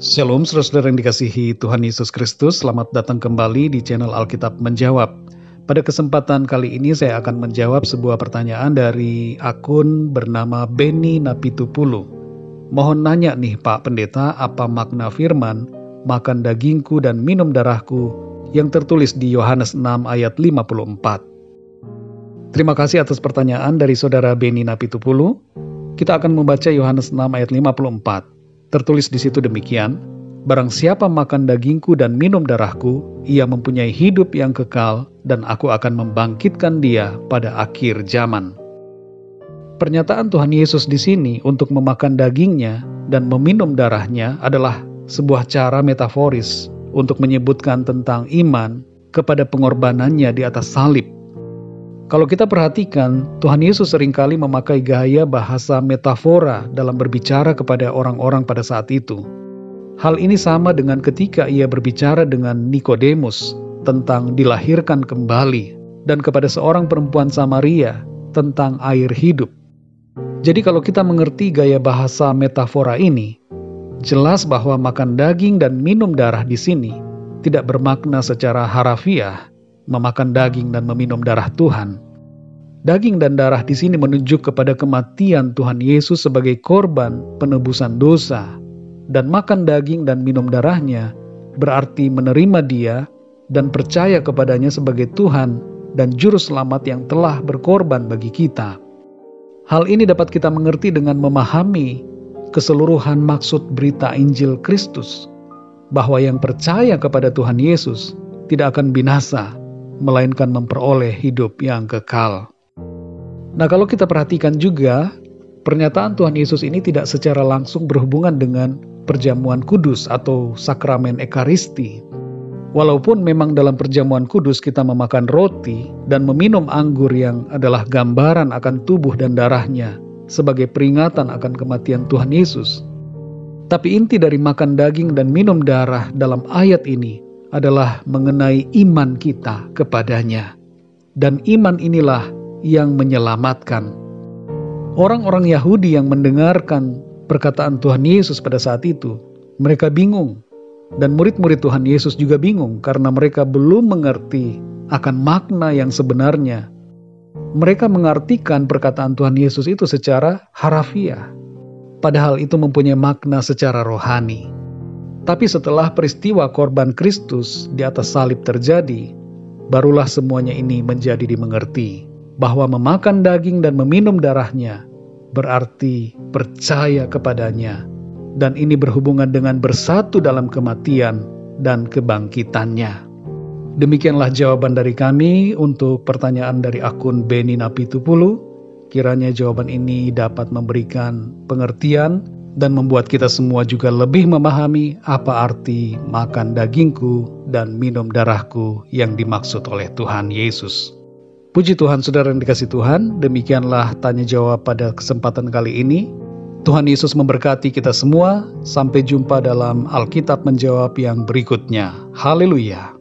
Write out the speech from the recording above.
Shalom saudara-saudara yang dikasihi Tuhan Yesus Kristus, selamat datang kembali di channel Alkitab Menjawab. Pada kesempatan kali ini saya akan menjawab sebuah pertanyaan dari akun bernama Beni Napitupulu. Mohon nanya nih Pak Pendeta, apa makna firman, makan dagingku dan minum darahku yang tertulis di Yohanes 6 ayat 54. Terima kasih atas pertanyaan dari saudara Beni Napitupulu. Kita akan membaca Yohanes 6 ayat 54. Tertulis di situ demikian, barang siapa makan dagingku dan minum darahku, ia mempunyai hidup yang kekal dan aku akan membangkitkan dia pada akhir zaman. Pernyataan Tuhan Yesus di sini untuk memakan dagingnya dan meminum darahnya adalah sebuah cara metaforis untuk menyebutkan tentang iman kepada pengorbanannya di atas salib. Kalau kita perhatikan, Tuhan Yesus seringkali memakai gaya bahasa metafora dalam berbicara kepada orang-orang pada saat itu. Hal ini sama dengan ketika ia berbicara dengan Nikodemus tentang dilahirkan kembali dan kepada seorang perempuan Samaria tentang air hidup. Jadi kalau kita mengerti gaya bahasa metafora ini, jelas bahwa makan daging dan minum darah di sini tidak bermakna secara harafiah memakan daging dan meminum darah Tuhan. Daging dan darah di sini menunjuk kepada kematian Tuhan Yesus sebagai korban penebusan dosa, dan makan daging dan minum darahnya berarti menerima Dia dan percaya kepadanya sebagai Tuhan dan Juru Selamat yang telah berkorban bagi kita. Hal ini dapat kita mengerti dengan memahami keseluruhan maksud berita Injil Kristus, bahwa yang percaya kepada Tuhan Yesus tidak akan binasa, melainkan memperoleh hidup yang kekal. Nah, kalau kita perhatikan juga, pernyataan Tuhan Yesus ini tidak secara langsung berhubungan dengan perjamuan kudus atau sakramen Ekaristi. Walaupun memang dalam perjamuan kudus kita memakan roti dan meminum anggur yang adalah gambaran akan tubuh dan darahnya sebagai peringatan akan kematian Tuhan Yesus. Tapi inti dari makan daging dan minum darah dalam ayat ini adalah mengenai iman kita kepadanya. Dan iman inilah yang menyelamatkan. Orang-orang Yahudi yang mendengarkan perkataan Tuhan Yesus pada saat itu, mereka bingung. Dan murid-murid Tuhan Yesus juga bingung karena mereka belum mengerti akan makna yang sebenarnya. Mereka mengartikan perkataan Tuhan Yesus itu secara harafiah, padahal itu mempunyai makna secara rohani. Tapi setelah peristiwa korban Kristus di atas salib terjadi, barulah semuanya ini menjadi dimengerti, bahwa memakan daging dan meminum darahnya berarti percaya kepadanya, dan ini berhubungan dengan bersatu dalam kematian dan kebangkitannya. Demikianlah jawaban dari kami untuk pertanyaan dari akun Beni Napitupulu. Kiranya jawaban ini dapat memberikan pengertian dan membuat kita semua juga lebih memahami apa arti makan dagingku dan minum darahku yang dimaksud oleh Tuhan Yesus. Puji Tuhan, saudara yang dikasihi Tuhan, demikianlah tanya jawab pada kesempatan kali ini. Tuhan Yesus memberkati kita semua. Sampai jumpa dalam Alkitab Menjawab yang berikutnya. Haleluya.